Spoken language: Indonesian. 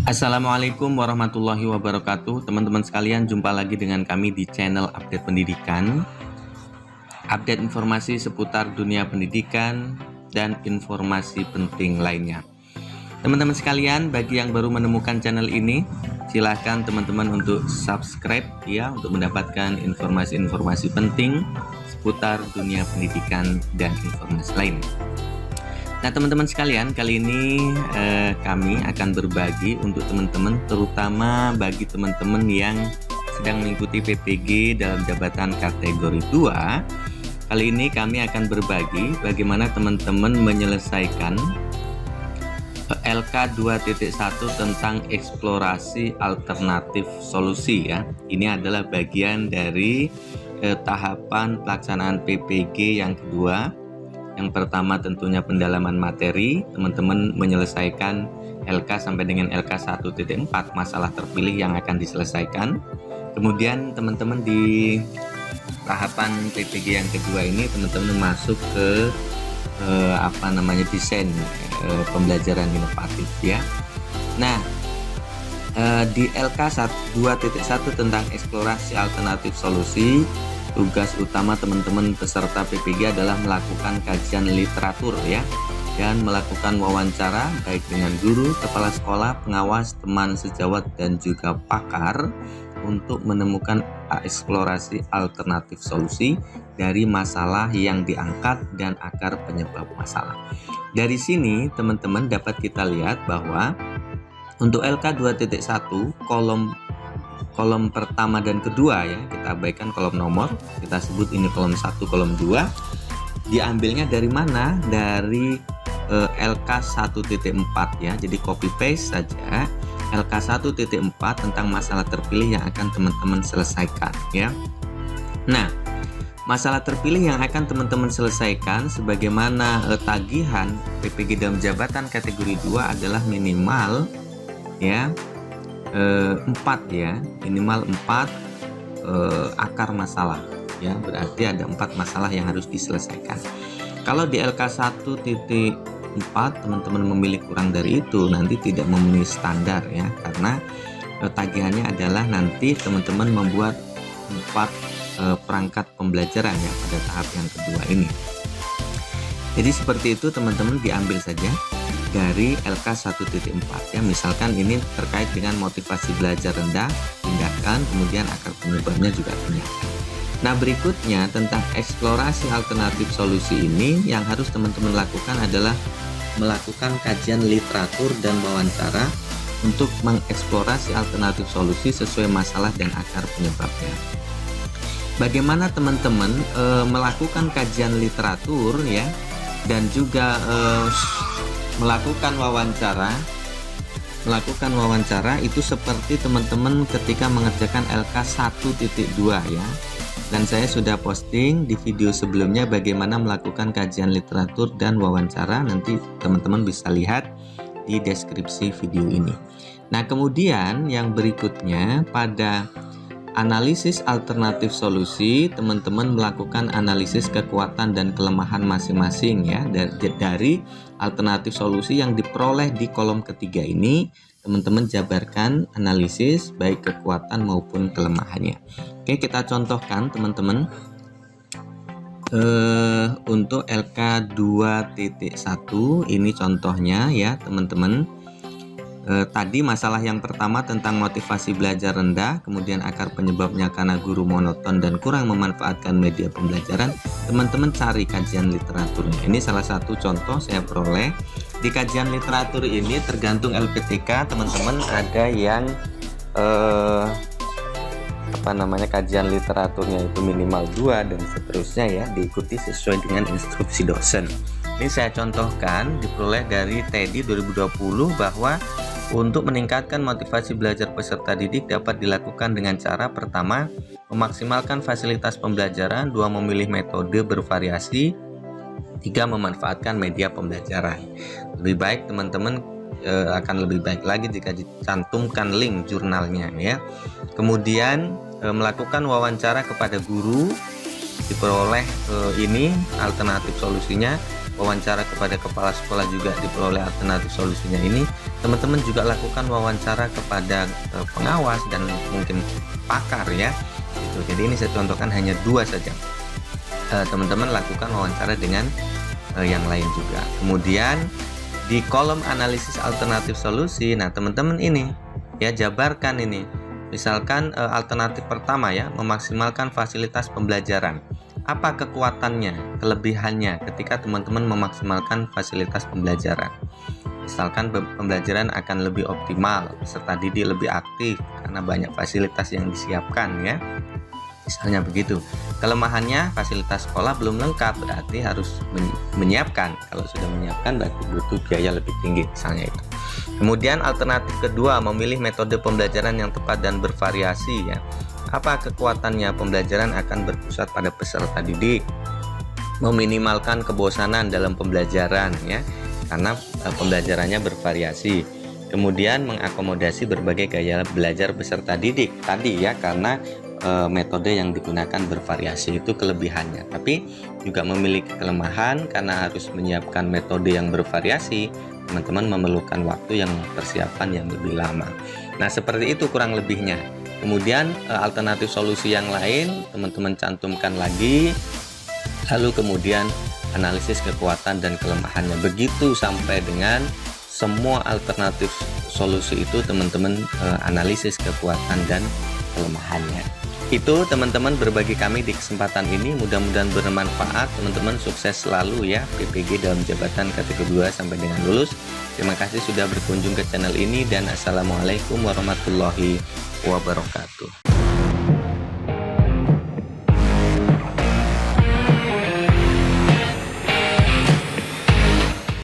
Assalamualaikum warahmatullahi wabarakatuh. Teman-teman sekalian, jumpa lagi dengan kami di channel Update Pendidikan. Update informasi seputar dunia pendidikan dan informasi penting lainnya. Teman-teman sekalian, bagi yang baru menemukan channel ini, silahkan teman-teman untuk subscribe ya, untuk mendapatkan informasi-informasi penting seputar dunia pendidikan dan informasi lainnya. Nah teman-teman sekalian, kali ini kami akan berbagi untuk teman-teman, terutama bagi teman-teman yang sedang mengikuti PPG dalam jabatan kategori 2. Kali ini kami akan berbagi bagaimana teman-teman menyelesaikan LK 2.1 tentang eksplorasi alternatif solusi ya. Ini adalah bagian dari tahapan pelaksanaan PPG yang kedua. Yang pertama tentunya pendalaman materi, teman-teman menyelesaikan LK sampai dengan LK 1.4 masalah terpilih yang akan diselesaikan. Kemudian teman-teman di tahapan PPG yang kedua ini teman-teman masuk ke desain pembelajaran inovatif ya. Nah, di LK 2.1 tentang eksplorasi alternatif solusi, tugas utama teman-teman peserta PPG adalah melakukan kajian literatur ya, dan melakukan wawancara baik dengan guru, kepala sekolah, pengawas, teman sejawat dan juga pakar untuk menemukan eksplorasi alternatif solusi dari masalah yang diangkat dan akar penyebab masalah. Dari sini teman-teman dapat kita lihat bahwa untuk LK 2.1 kolom pertama dan kedua ya, kita abaikan kolom nomor, kita sebut ini kolom 1, kolom 2. Diambilnya dari mana? Dari LK 1.4 ya. Jadi copy paste saja LK 1.4 tentang masalah terpilih yang akan teman-teman selesaikan ya. Nah, masalah terpilih yang akan teman-teman selesaikan sebagaimana tagihan PPG dalam jabatan kategori 2 adalah minimal ya 4 ya, minimal 4 akar masalah ya, berarti ada 4 masalah yang harus diselesaikan. Kalau di LK 1.4 teman-teman memilih kurang dari itu, nanti tidak memenuhi standar ya, karena tagihannya adalah nanti teman-teman membuat 4 perangkat pembelajaran ya pada tahap yang kedua ini. Jadi seperti itu teman-teman, diambil saja dari LK 1.4 ya. Misalkan ini terkait dengan motivasi belajar rendah, tindakan, kemudian akar penyebabnya juga tindakan. Nah berikutnya tentang eksplorasi alternatif solusi ini, yang harus teman-teman lakukan adalah melakukan kajian literatur dan wawancara untuk mengeksplorasi alternatif solusi sesuai masalah dan akar penyebabnya. Bagaimana teman-teman melakukan kajian literatur ya, dan juga melakukan wawancara itu seperti teman-teman ketika mengerjakan LK 1.2 ya. Dan saya sudah posting di video sebelumnya bagaimana melakukan kajian literatur dan wawancara, nanti teman-teman bisa lihat di deskripsi video ini. Nah kemudian yang berikutnya pada analisis alternatif solusi, teman-teman melakukan analisis kekuatan dan kelemahan masing-masing ya dari alternatif solusi yang diperoleh di kolom ketiga ini. Teman-teman jabarkan analisis baik kekuatan maupun kelemahannya. Oke, kita contohkan teman-teman untuk LK 2.1 ini contohnya ya teman-teman. Tadi masalah yang pertama tentang motivasi belajar rendah, kemudian akar penyebabnya karena guru monoton dan kurang memanfaatkan media pembelajaran. Teman-teman cari kajian literaturnya. Ini salah satu contoh saya peroleh. Di kajian literatur ini tergantung LPTK teman-teman, ada yang kajian literaturnya itu minimal 2 dan seterusnya ya, diikuti sesuai dengan instruksi dosen. Ini saya contohkan diperoleh dari TEDI 2020 bahwa untuk meningkatkan motivasi belajar peserta didik dapat dilakukan dengan cara pertama, memaksimalkan fasilitas pembelajaran, 2 memilih metode bervariasi, 3 memanfaatkan media pembelajaran. Lebih baik teman-teman akan lebih baik lagi jika dicantumkan link jurnalnya ya. Kemudian melakukan wawancara kepada guru, diperoleh ini alternatif solusinya wawancara kepada kepala sekolah juga diperoleh alternatif solusinya ini, teman-teman juga lakukan wawancara kepada pengawas dan mungkin pakar ya gitu. Jadi ini saya contohkan hanya 2 saja. Teman-teman lakukan wawancara dengan yang lain juga. Kemudian di kolom analisis alternatif solusi, nah teman-teman ini ya jabarkan ini. Misalkan alternatif pertama ya, memaksimalkan fasilitas pembelajaran. Apa kekuatannya, kelebihannya ketika teman-teman memaksimalkan fasilitas pembelajaran? Misalkan pembelajaran akan lebih optimal, peserta didik lebih aktif karena banyak fasilitas yang disiapkan ya. Misalnya begitu. Kelemahannya, fasilitas sekolah belum lengkap, berarti harus menyiapkan. Kalau sudah menyiapkan berarti butuh biaya lebih tinggi, misalnya itu. Kemudian alternatif kedua, memilih metode pembelajaran yang tepat dan bervariasi ya. Apa kekuatannya? Pembelajaran akan berpusat pada peserta didik, meminimalkan kebosanan dalam pembelajaran ya, karena pembelajarannya bervariasi. Kemudian mengakomodasi berbagai gaya belajar peserta didik tadi ya, karena metode yang digunakan bervariasi itu kelebihannya. Tapi juga memiliki kelemahan karena harus menyiapkan metode yang bervariasi. Teman-teman memerlukan waktu yang persiapan yang lebih lama. Nah seperti itu kurang lebihnya. Kemudian alternatif solusi yang lain teman-teman cantumkan lagi, lalu kemudian analisis kekuatan dan kelemahannya. Begitu sampai dengan semua alternatif solusi itu teman-teman analisis kekuatan dan kelemahannya. Itu teman-teman berbagi kami di kesempatan ini, mudah-mudahan bermanfaat. Teman-teman sukses selalu ya PPG dalam jabatan kategori 2 sampai dengan lulus. Terima kasih sudah berkunjung ke channel ini dan assalamualaikum warahmatullahi wabarakatuh.